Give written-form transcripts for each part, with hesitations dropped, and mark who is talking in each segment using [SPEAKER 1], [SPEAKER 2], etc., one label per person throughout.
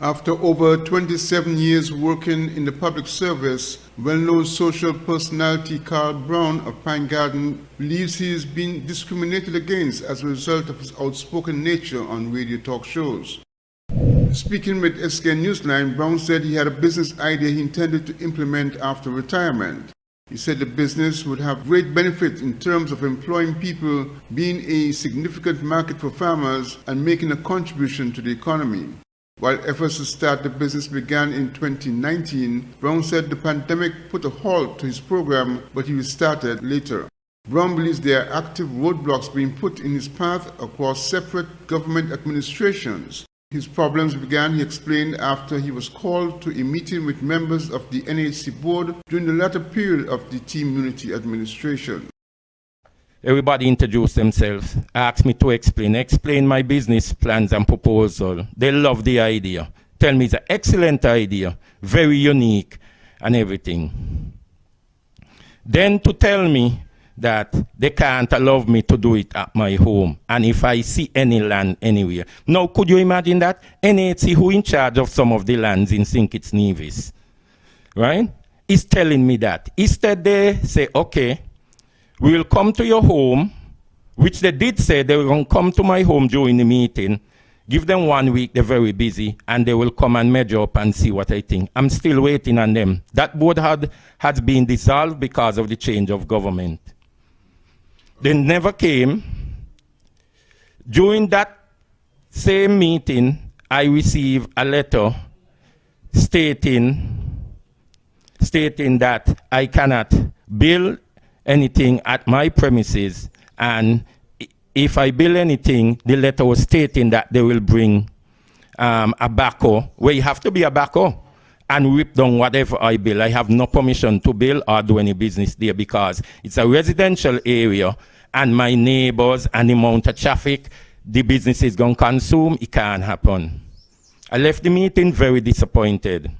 [SPEAKER 1] After over 27 years working in the public service, well-known social personality Carl Brown of Pine Garden believes he is being discriminated against as a result of his outspoken nature on radio talk shows. Speaking with SK Newsline, Brown said he had a business idea he intended to implement after retirement. He said the business would have great benefits in terms of employing people, being a significant market for farmers, and making a contribution to the economy. While efforts to start the business began in 2019, Brown said the pandemic put a halt to his program, but he restarted later. Brown believes there are active roadblocks being put in his path across separate government administrations. His problems began, he explained, after he was called to a meeting with members of the NHC board during the latter period of the Team Unity administration.
[SPEAKER 2] Everybody introduced themselves, asked me to explain my business plans and proposal. They love the idea. Tell me it's an excellent idea, very unique and everything. Then to tell me that they can't allow me to do it at my home, and if I see any land anywhere. Now, could you imagine that? NHC, who in charge of some of the lands in St. Kitts Nevis, right, is telling me that. Instead, they say, okay, we will come to your home, which they did say they were going to come to my home during the meeting. Give them 1 week, they're very busy, and they will come and measure up and see what I think. I'm still waiting on them. That board has been dissolved because of the change of government. They never came. During that same meeting, I received a letter stating that I cannot build anything at my premises, and if I build anything, the letter was stating that they will bring a backhoe, where you have to be a backhoe, and rip down whatever I build. I have no permission to build or do any business there because it's a residential area, and my neighbors and the amount of traffic the business is going to consume, it can't happen. I left the meeting very disappointed.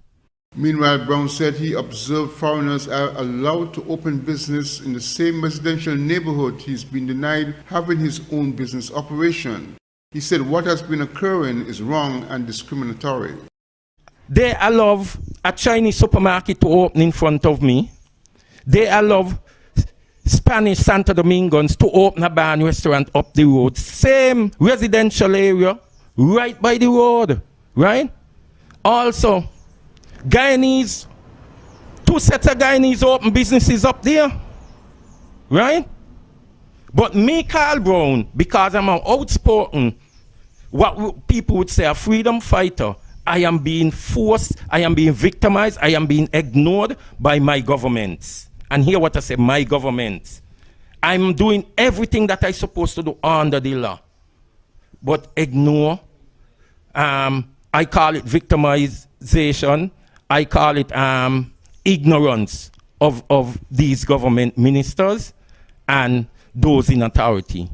[SPEAKER 1] Meanwhile, Brown said he observed foreigners are allowed to open business in the same residential neighborhood he's been denied having his own business operation. He said what has been occurring is wrong and discriminatory.
[SPEAKER 2] They allow a Chinese supermarket to open in front of me. They allow Spanish Santo Domingos to open a bar and restaurant up the road. Same residential area, right by the road, right? Also, Guyanese, 2 sets of Guyanese open businesses up there, right? But me, Carl Brown, because I'm an outspoken, what people would say a freedom fighter, I am being forced, I am being victimized, I am being ignored by my governments. And hear what I say, my government. I'm doing everything that I'm supposed to do under the law. But ignore, I call it victimization, I call it ignorance of these government ministers and those in authority.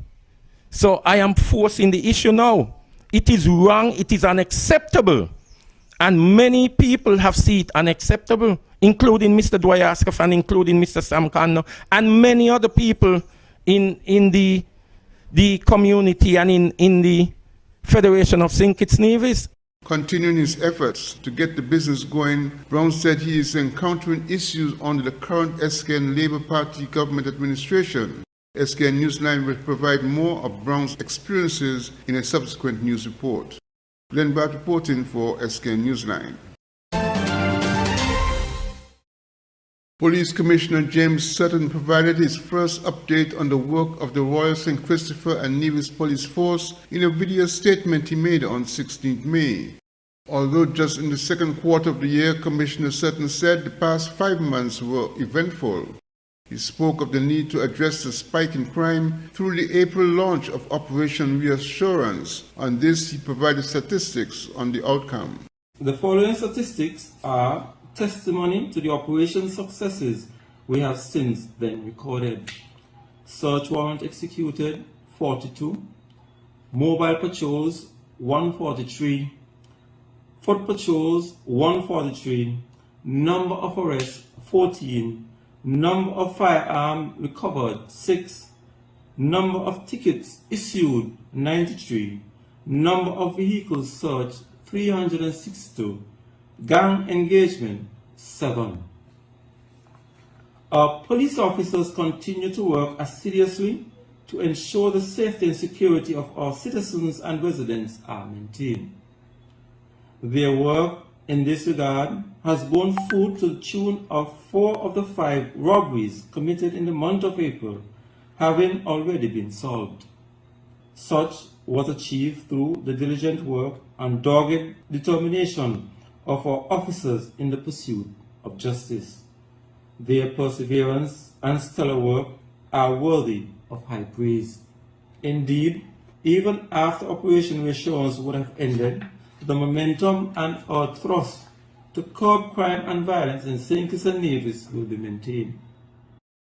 [SPEAKER 2] So I am forcing the issue now. It is wrong, it is unacceptable. And many people have seen it unacceptable, including Mr. Dwyer-Ascaf and including Mr. Sam Connor, and many other people in the community and in the Federation of St. Kitts Nevis.
[SPEAKER 1] Continuing his efforts to get the business going, Brown said he is encountering issues under the current SKN Labour Party government administration. SKN Newsline will provide more of Brown's experiences in a subsequent news report. Glenn Bart reporting for SKN Newsline. Police Commissioner James Sutton provided his first update on the work of the Royal St. Christopher and Nevis Police Force in a video statement he made on 16th May. Although just in the second quarter of the year, Commissioner Sutton said the past 5 months were eventful. He spoke of the need to address the spike in crime through the April launch of Operation Reassurance. On this, he provided statistics on the outcome.
[SPEAKER 3] The following statistics are testimony to the operation successes we have since then recorded. Search warrant executed, 42. Mobile patrols, 143. Foot patrols, 143. Number of arrests, 14. Number of firearms recovered, 6. Number of tickets issued, 93. Number of vehicles searched, 362. Gang engagement, 7. Our police officers continue to work assiduously to ensure the safety and security of our citizens and residents are maintained. Their work in this regard has borne fruit to the tune of 4 of the 5 robberies committed in the month of April having already been solved. Such was achieved through the diligent work and dogged determination of our officers in the pursuit of justice. Their perseverance and stellar work are worthy of high praise. Indeed, even after Operation Reassurance would have ended, the momentum and our thrust to curb crime and violence in St. Kitts and Nevis will be maintained.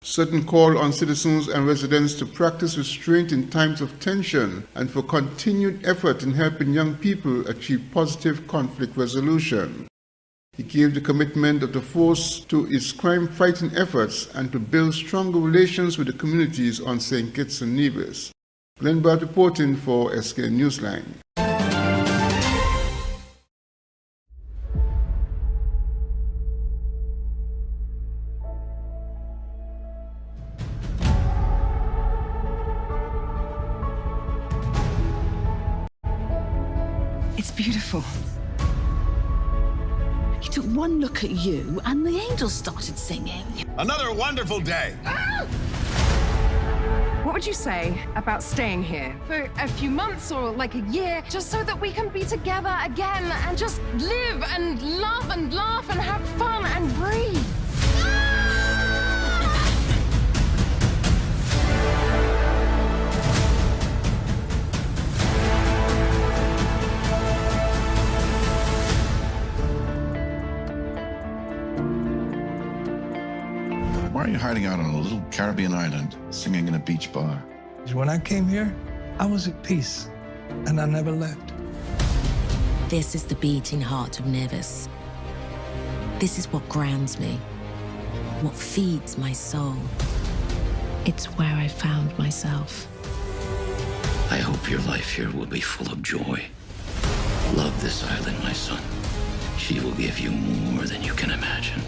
[SPEAKER 1] Certain call on citizens and residents to practice restraint in times of tension and for continued effort in helping young people achieve positive conflict resolution. He gave the commitment of the force to its crime-fighting efforts and to build stronger relations with the communities on St. Kitts and Nevis. Glenn Bart reporting for SK Newsline.
[SPEAKER 4] It's beautiful. He took one look at you and the angels started singing.
[SPEAKER 5] Another wonderful day.
[SPEAKER 6] What would you say about staying here for a few months or like a year, just so that we can be together again and just live and love and laugh and have fun and breathe?
[SPEAKER 5] Why are you hiding out on a little Caribbean island, singing in a beach bar?
[SPEAKER 7] When I came here, I was at peace, and I never left.
[SPEAKER 8] This is the beating heart of Nevis. This is what grounds me, what feeds my soul. It's where I found myself.
[SPEAKER 9] I hope your life here will be full of joy. Love this island, my son. She will give you more than you can imagine.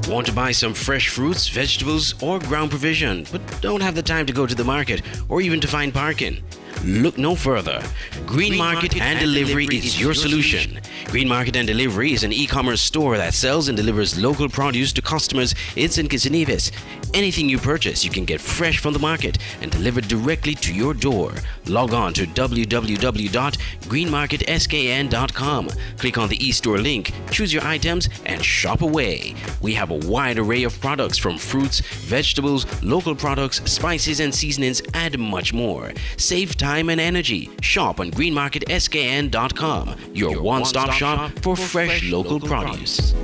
[SPEAKER 10] Want to buy some fresh fruits, vegetables, or ground provision, but don't have the time to go to the market or even to find parking? Look no further. Green Market and Delivery is your solution. Green Market and Delivery is an e-commerce store that sells and delivers local produce to customers in St. Kitts and Nevis. Anything you purchase, you can get fresh from the market and delivered directly to your door. Log on to www.greenmarketskn.com. Click on the e-store link, choose your items, and shop away. We have a wide array of products from fruits, vegetables, local products, spices and seasonings, and much more. Save time and energy. Shop on greenmarketskn.com, your one-stop shop for fresh local produce.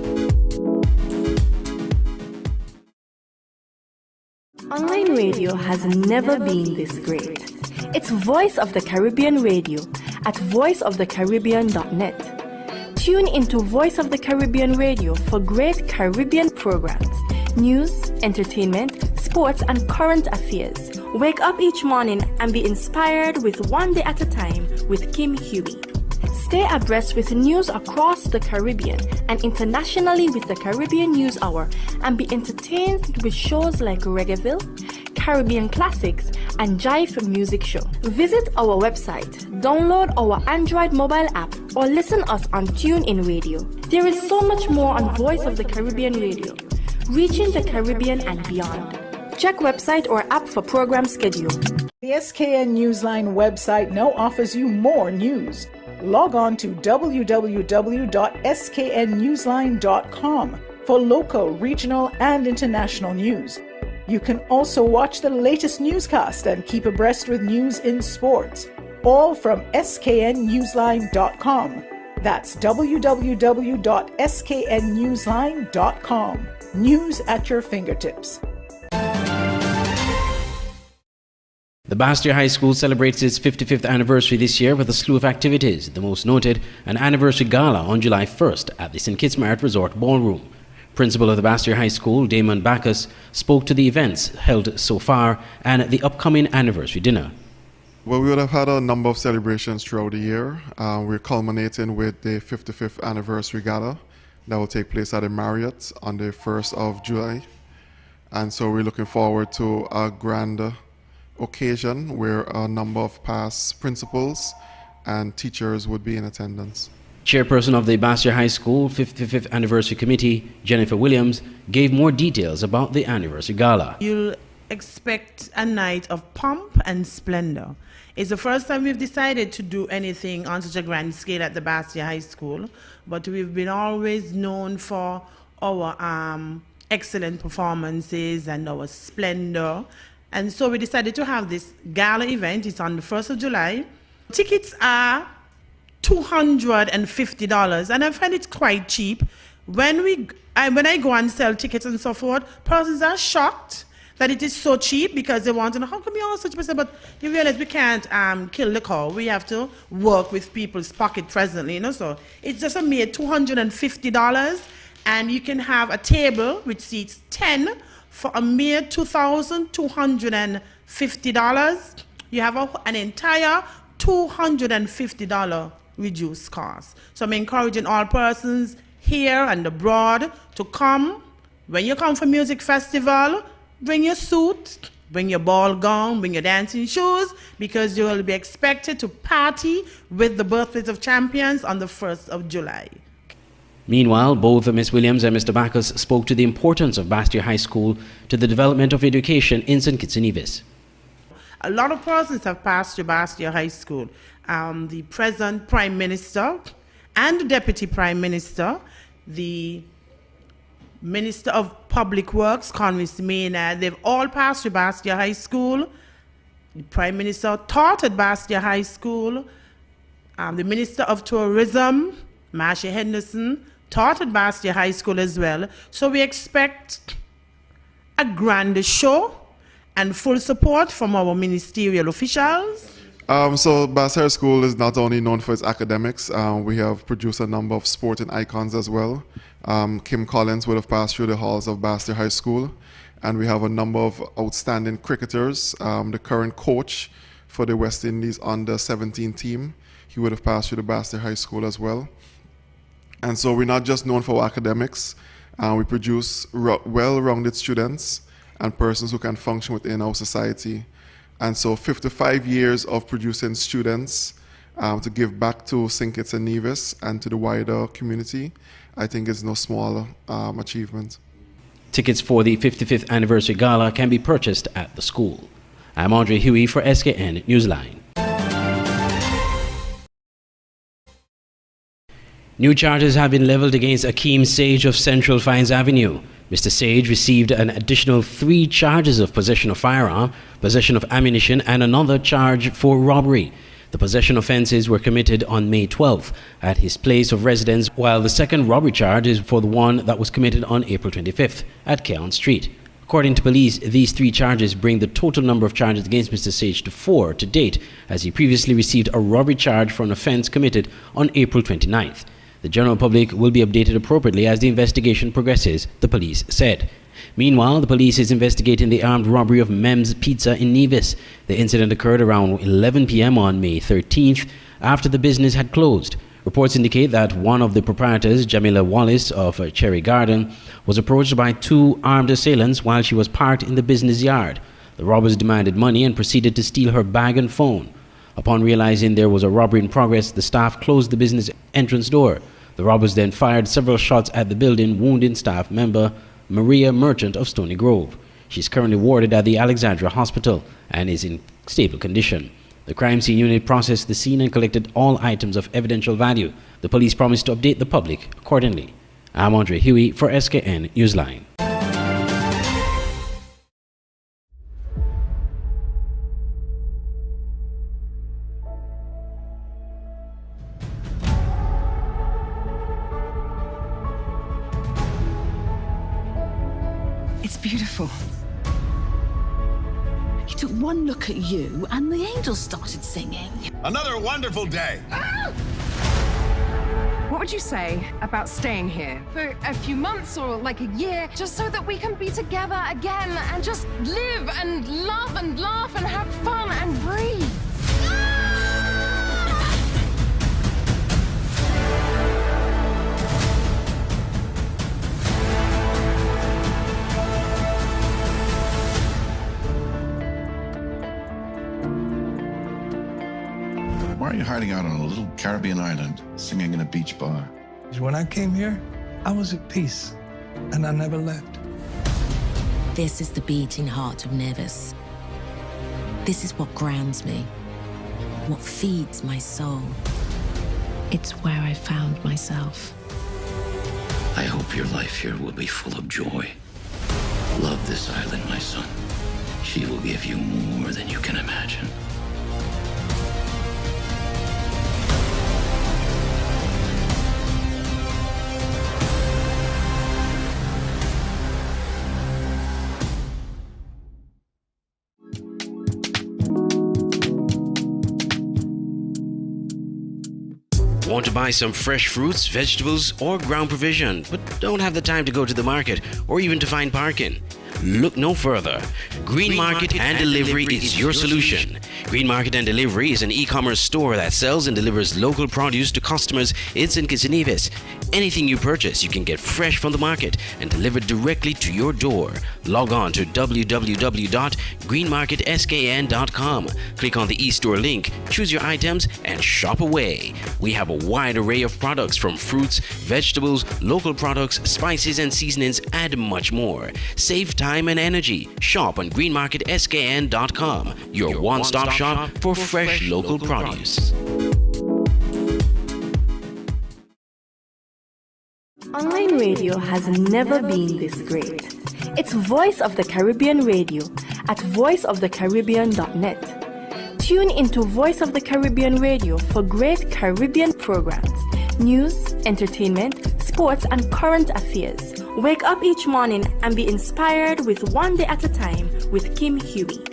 [SPEAKER 11] Online radio has never been this great. It's Voice of the Caribbean Radio at voiceofthecaribbean.net. Tune into Voice of the Caribbean Radio for great Caribbean programs, news, entertainment, sports, and current affairs. Wake up each morning and be inspired with One Day at a Time with Kim Huey. Stay abreast with news across the Caribbean and internationally with the Caribbean News Hour, and be entertained with shows like Reggaeville, Caribbean Classics, and Jive Music Show. Visit our website, download our Android mobile app, or listen us on TuneIn Radio. There is so much more on Voice of the Caribbean Radio, reaching the Caribbean and beyond. Check website or app for program schedule.
[SPEAKER 12] The SKN Newsline website now offers you more news. Log on to www.sknnewsline.com for local, regional, and international news. You can also watch the latest newscast and keep abreast with news in sports, all from sknnewsline.com. That's www.sknnewsline.com. News at your fingertips.
[SPEAKER 10] The Bastia High School celebrates its 55th anniversary this year with a slew of activities, the most noted an anniversary gala on July 1st at the St. Kitts Mart Resort Ballroom. Principal of the Bastia High School, Damon Bacchus, spoke to the events held so far and the upcoming anniversary dinner.
[SPEAKER 13] Well, we would have had a number of celebrations throughout the year. We're culminating with the 55th anniversary gala that will take place at the Marriott on the 1st of July. And so we're looking forward to a grand occasion where a number of past principals and teachers would be in attendance.
[SPEAKER 10] Chairperson of the Bastia High School 55th Anniversary Committee, Jennifer Williams, gave more details about the anniversary gala.
[SPEAKER 14] You'll expect a night of pomp and splendor. It's the first time we've decided to do anything on such a grand scale at the Bastia High School, but we've been always known for our excellent performances and our splendor. And so we decided to have this gala event. It's on the 1st of July. Tickets are $250, and I find it quite cheap. When I go and sell tickets and so forth, persons are shocked that it is so cheap because they want to know, how come you're all such percent? But you realize we can't kill the cow. We have to work with people's pocket presently, so it's just a mere $250, and you can have a table which seats 10 for a mere $2,250. You have an entire $250 reduced cost. So I'm encouraging all persons here and abroad to come. When you come for music festival, bring your suit, bring your ball gown, bring your dancing shoes, because you will be expected to party with the birthdays of champions on the 1st of July.
[SPEAKER 10] Meanwhile, both Ms. Williams and Mr. Bacchus spoke to the importance of Bastia High School to the development of education in St. Kitts and Nevis.
[SPEAKER 14] A lot of persons have passed through Bastia High School. The present Prime Minister and the Deputy Prime Minister, the Minister of Public Works, Conway Maynard, they've all passed through Bastia High School. The Prime Minister taught at Bastia High School. The Minister of Tourism, Marcia Henderson, taught at Bastia High School as well. So we expect a grand show and full support from our ministerial officials.
[SPEAKER 13] So Bastia High School is not only known for its academics, we have produced a number of sporting icons as well. Kim Collins would have passed through the halls of Bastia High School, and we have a number of outstanding cricketers. The current coach for the West Indies under-17 team, he would have passed through the Bastia High School as well. And so we're not just known for our academics, we produce well-rounded students and persons who can function within our society. And so 55 years of producing students to give back to St. Kitts and Nevis and to the wider community, I think is no small achievement.
[SPEAKER 10] Tickets for the 55th Anniversary Gala can be purchased at the school. I'm Andre Huey for SKN Newsline. New charges have been leveled against Akeem Sage of Central Fines Avenue. Mr. Sage received an additional 3 charges of possession of firearm, possession of ammunition, and another charge for robbery. The possession offences were committed on May 12th at his place of residence, while the second robbery charge is for the one that was committed on April 25th at Keon Street. According to police, these 3 charges bring the total number of charges against Mr. Sage to 4 to date, as he previously received a robbery charge for an offence committed on April 29th. The general public will be updated appropriately as the investigation progresses, the police said. Meanwhile, the police is investigating the armed robbery of Mem's Pizza in Nevis. The incident occurred around 11 p.m. on May 13th after the business had closed. Reports indicate that one of the proprietors, Jamila Wallace of Cherry Garden, was approached by 2 armed assailants while she was parked in the business yard. The robbers demanded money and proceeded to steal her bag and phone. Upon realizing there was a robbery in progress, the staff closed the business entrance door. The robbers then fired several shots at the building, wounding staff member Maria Merchant of Stony Grove. She is currently warded at the Alexandria Hospital and is in stable condition. The crime scene unit processed the scene and collected all items of evidential value. The police promised to update the public accordingly. I'm Andre Huey for SKN Newsline.
[SPEAKER 15] It's beautiful.
[SPEAKER 4] He took one look at you and the angels started singing.
[SPEAKER 15] Another wonderful day.
[SPEAKER 6] What would you say about staying here for a few months or like a year, just so that we can be together again and just live and love and laugh and have fun and breathe?
[SPEAKER 5] Why are you hiding out on a little Caribbean island, singing in a beach bar?
[SPEAKER 7] When I came here, I was at peace, and I never left.
[SPEAKER 8] This is the beating heart of Nevis. This is what grounds me, what feeds my soul. It's where I found myself.
[SPEAKER 9] I hope your life here will be full of joy. Love this island, my son. She will give you more than you can imagine.
[SPEAKER 10] Want to buy some fresh fruits, vegetables, or ground provision, but don't have the time to go to the market or even to find parking? Look no further. Green Market and Delivery is your solution. Green Market and Delivery is an e-commerce store that sells and delivers local produce to customers in St. Kitts and Nevis. Anything you purchase, you can get fresh from the market and delivered directly to your door. Log on to www.greenmarketskn.com. Click on the e-store link, choose your items, and shop away. We have a wide array of products from fruits, vegetables, local products, spices and seasonings, and much more. Save time and energy. Shop on greenmarketskn.com, your one-stop shop for fresh local produce.
[SPEAKER 11] Online radio has never been this great. It's Voice of the Caribbean Radio at voiceofthecaribbean.net. Tune into Voice of the Caribbean Radio for great Caribbean programs, news, entertainment, sports, and current affairs. Wake up each morning and be inspired with One Day at a Time with Kim Huey.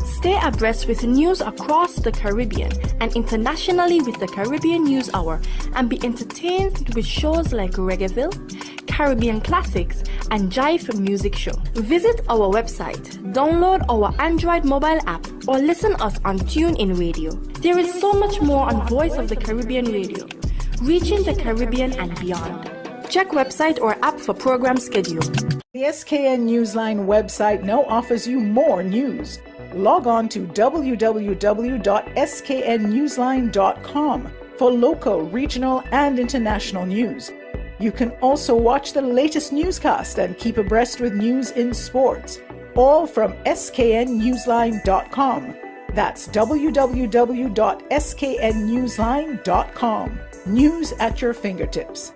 [SPEAKER 11] Stay abreast with news across the Caribbean and internationally with the Caribbean News Hour, and be entertained with shows like Reggaeville, Caribbean Classics, and Jive Music Show. Visit our website, download our Android mobile app, or listen us on TuneIn Radio. There is so much more on Voice of the Caribbean Radio, reaching the Caribbean and beyond. Check website or app for program schedule.
[SPEAKER 12] The SKN Newsline website now offers you more news. Log on to www.sknnewsline.com for local, regional, and international news. You can also watch the latest newscast and keep abreast with news in sports, all from sknnewsline.com. That's www.sknnewsline.com. News at your fingertips.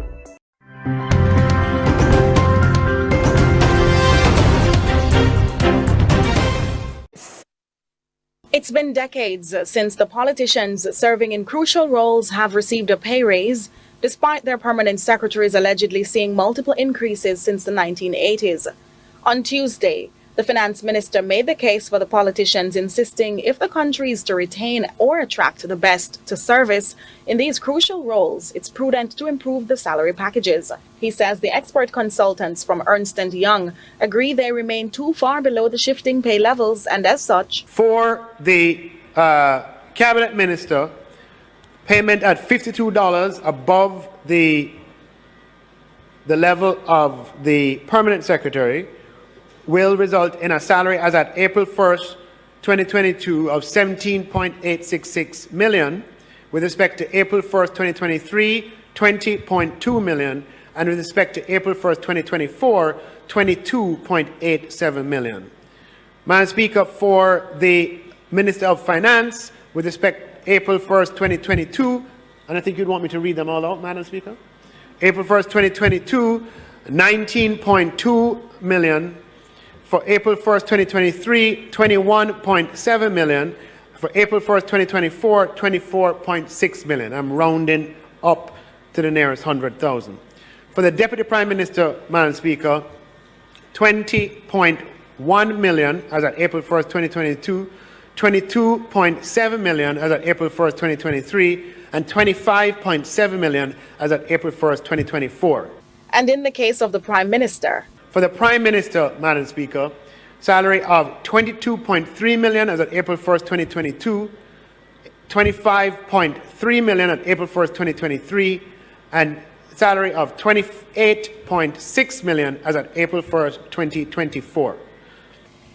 [SPEAKER 16] It's been decades since the politicians serving in crucial roles have received a pay raise, despite their permanent secretaries allegedly seeing multiple increases since the 1980s. On Tuesday, the finance minister made the case for the politicians, insisting if the country is to retain or attract the best to service in these crucial roles, it's prudent to improve the salary packages. He says the expert consultants from Ernst & Young agree they remain too far below the shifting pay levels, and as such,
[SPEAKER 17] for the cabinet minister, payment at $52 above the level of the permanent secretary will result in a salary as at April 1st, 2022 of $17.866 million, with respect to April 1st, 2023, $20.2 million, and with respect to April 1st, 2024, $22.87 million. Madam Speaker, for the Minister of Finance, with respect to April 1st, 2022, and I think you'd want me to read them all out, Madam Speaker. April 1st, 2022, $19.2 million. For April 1st, 2023, $21.7 million. For April 1st, 2024, $24.6 million. I'm rounding up to the nearest 100,000. For the Deputy Prime Minister, Madam Speaker, $1 million as at April 1st, 2022, $22.7 million as at April 1st, 2023, and $25.7 million as at April 1st, 2024.
[SPEAKER 16] And in the case of the Prime Minister?
[SPEAKER 17] For the Prime Minister, Madam Speaker, salary of $22.3 million as at April 1st, 2022, $25.3 million at April 1st, 2023, and salary of $28.6 million as at April 1st, 2024.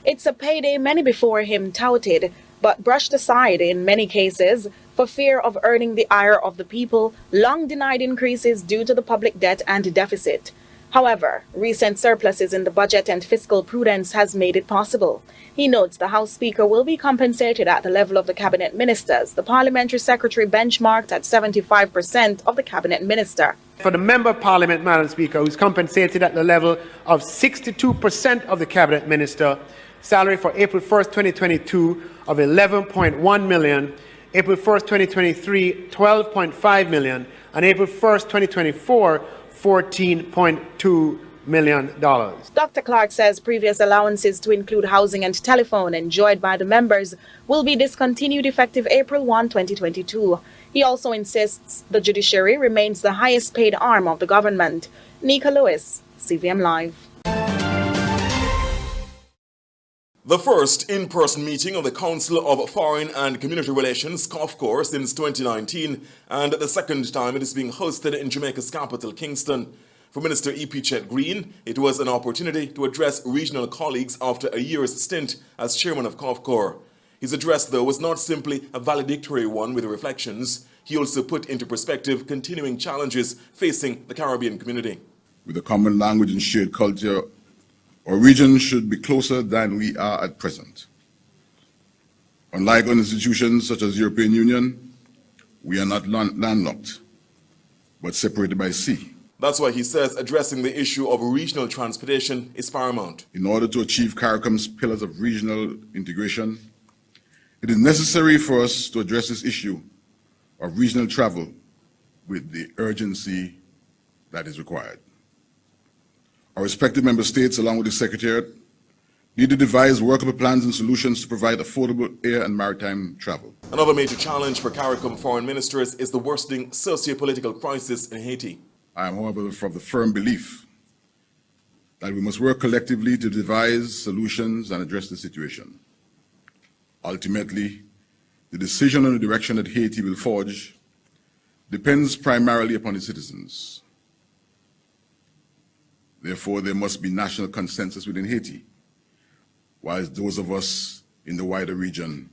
[SPEAKER 16] It's a payday many before him touted, but brushed aside in many cases for fear of earning the ire of the people, long denied increases due to the public debt and deficit. However, recent surpluses in the budget and fiscal prudence has made it possible. He notes the House Speaker will be compensated at the level of the Cabinet Ministers, the Parliamentary Secretary benchmarked at 75% of the Cabinet Minister.
[SPEAKER 17] For the Member of Parliament, Madam Speaker, who's compensated at the level of 62% of the Cabinet Minister, salary for April 1st, 2022 of $11.1 million, April 1st, 2023, $12.5 million, and April 1st, 2024, $14.2 million.
[SPEAKER 16] Dr. Clark says previous allowances to include housing and telephone enjoyed by the members will be discontinued effective April 1, 2022. He also insists the judiciary remains the highest paid arm of the government. Nika Lewis, CVM Live.
[SPEAKER 18] The first in-person meeting of the Council of Foreign and Community Relations, COFCOR, since 2019, and the second time it is being hosted in Jamaica's capital, Kingston. For Minister E.P. Chet Green, it was an opportunity to address regional colleagues after a year's stint as chairman of COFCOR. His address, though, was not simply a valedictory one with reflections. He also put into perspective continuing challenges facing the Caribbean community.
[SPEAKER 19] With a common language and shared culture, our region should be closer than we are at present. Unlike other institutions such as the European Union, we are not landlocked, but separated by sea.
[SPEAKER 18] That's why he says addressing the issue of regional transportation is paramount.
[SPEAKER 19] In order to achieve CARICOM's pillars of regional integration, it is necessary for us to address this issue of regional travel with the urgency that is required. Our respective member states, along with the Secretariat, need to devise workable plans and solutions to provide affordable air and maritime travel.
[SPEAKER 18] Another major challenge for CARICOM foreign ministers is the worsening socio-political crisis in Haiti.
[SPEAKER 19] I am, however, of the firm belief that we must work collectively to devise solutions and address the situation. Ultimately, the decision on the direction that Haiti will forge depends primarily upon its citizens. Therefore, there must be national consensus within Haiti, whilst those of us in the wider region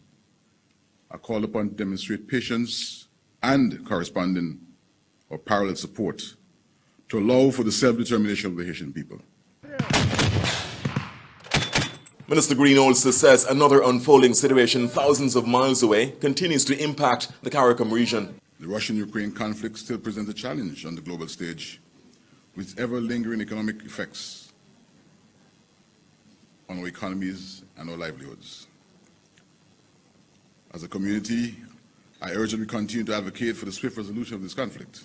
[SPEAKER 19] are called upon to demonstrate patience and corresponding or parallel support to allow for the self-determination of the Haitian people.
[SPEAKER 18] Minister Green also says another unfolding situation thousands of miles away continues to impact the CARICOM region.
[SPEAKER 19] The Russian-Ukraine conflict still presents a challenge on the global stage, with ever-lingering economic effects on our economies and our livelihoods. As a community, I urge that we continue to advocate for the swift resolution of this conflict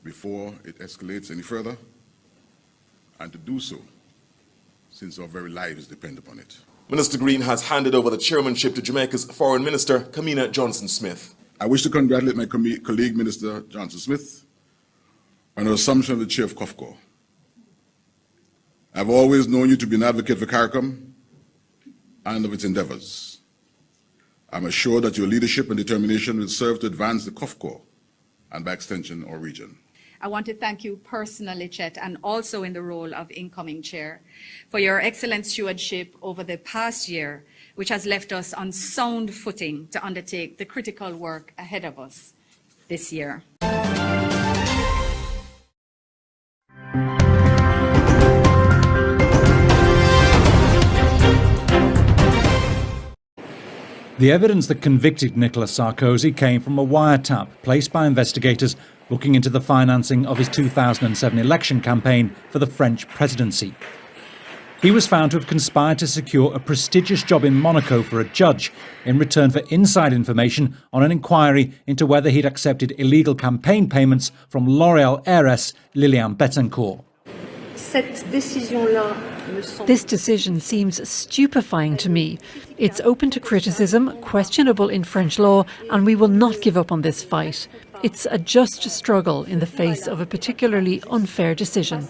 [SPEAKER 19] before it escalates any further, and to do so since our very lives depend upon it.
[SPEAKER 18] Minister Green has handed over the chairmanship to Jamaica's Foreign Minister, Kamina Johnson-Smith.
[SPEAKER 19] I wish to congratulate my colleague, Minister Johnson-Smith, on her assumption of the chair of COFCOR. I've always known you to be an advocate for CARICOM and of its endeavors. I'm assured that your leadership and determination will serve to advance the COFCOR and, by extension, our region.
[SPEAKER 20] I want to thank you personally, Chet, and also in the role of incoming chair, for your excellent stewardship over the past year, which has left us on sound footing to undertake the critical work ahead of us this year.
[SPEAKER 21] The evidence that convicted Nicolas Sarkozy came from a wiretap placed by investigators looking into the financing of his 2007 election campaign for the French presidency. He was found to have conspired to secure a prestigious job in Monaco for a judge in return for inside information on an inquiry into whether he'd accepted illegal campaign payments from L'Oréal heiress Liliane Bettencourt.
[SPEAKER 2] This decision seems stupefying to me. It's open to criticism, questionable in French law, and we will not give up on this fight. It's a just struggle in the face of a particularly unfair decision.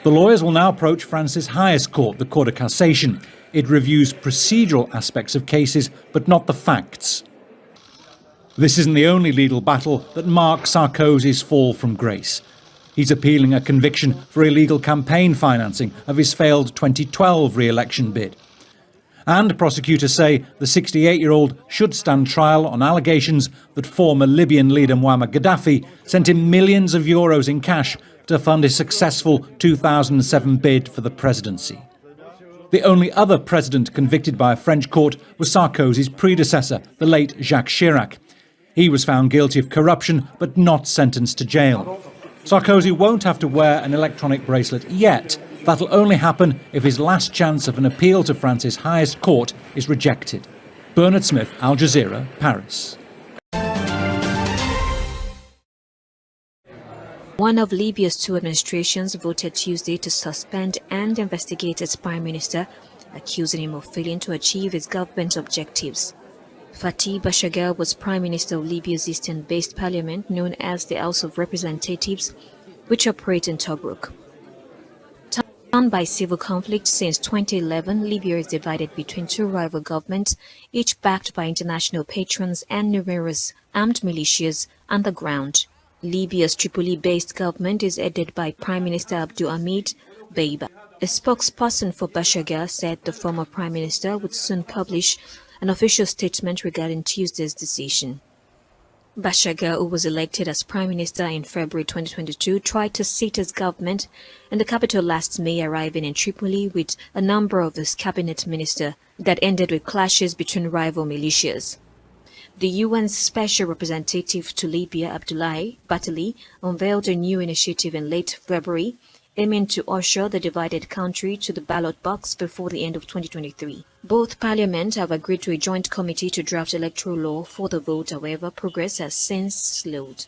[SPEAKER 21] The lawyers will now approach France's highest court, the Court of Cassation. It reviews procedural aspects of cases, but not the facts. This isn't the only legal battle that marks Sarkozy's fall from grace. He's appealing a conviction for illegal campaign financing of his failed 2012 re-election bid. And prosecutors say the 68-year-old should stand trial on allegations that former Libyan leader Muammar Gaddafi sent him millions of euros in cash to fund his successful 2007 bid for the presidency. The only other president convicted by a French court was Sarkozy's predecessor, the late Jacques Chirac. He was found guilty of corruption but not sentenced to jail. Sarkozy won't have to wear an electronic bracelet yet. That'll only happen if his last chance of an appeal to France's highest court is rejected. Bernard Smith, Al Jazeera, Paris.
[SPEAKER 8] One of Libya's two administrations voted Tuesday to suspend and investigate its prime minister, accusing him of failing to achieve his government's objectives. Fatih Bashagha was prime minister of Libya's eastern-based parliament known as the House of Representatives, which operates in Tobruk. Torn by civil conflict since 2011, Libya is divided between two rival governments, each backed by international patrons and numerous armed militias on the ground. Libya's Tripoli-based government is headed by Prime Minister Abdul Hamid Dbeibah. A spokesperson for Bashagha said the former prime minister would soon publish an official statement regarding Tuesday's decision. Bashagha, who was elected as prime minister in February 2022, tried to sit his government in the capital last May, arriving in Tripoli with a number of his cabinet ministers that ended with clashes between rival militias. The UN's Special Representative to Libya, Abdoulaye Batali, unveiled a new initiative in late February, aiming to usher the divided country to the ballot box before the end of 2023. Both parliaments have agreed to a joint committee to draft electoral law for the vote. However, progress has since slowed.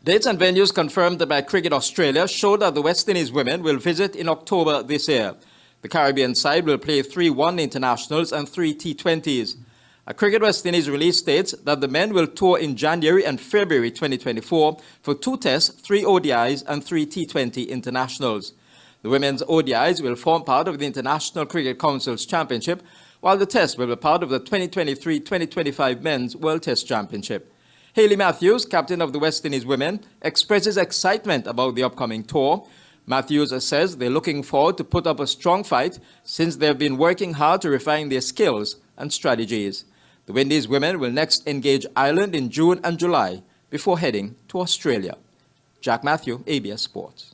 [SPEAKER 22] Dates and venues confirmed by Cricket Australia show that the West Indies women will visit in October this year. The Caribbean side will play 3 one-day internationals and 3 T20s. A Cricket West Indies release states that the men will tour in January and February 2024 for 2 tests, 3 ODIs and 3 T20 internationals. The women's ODIs will form part of the International Cricket Council's championship, while the tests will be part of the 2023-2025 Men's World Test Championship. Hayley Matthews, captain of the West Indies women, expresses excitement about the upcoming tour. Matthews says they're looking forward to put up a strong fight since they've been working hard to refine their skills and strategies. The Windies women will next engage Ireland in June and July before heading to Australia. Jack Matthew, ABS Sports.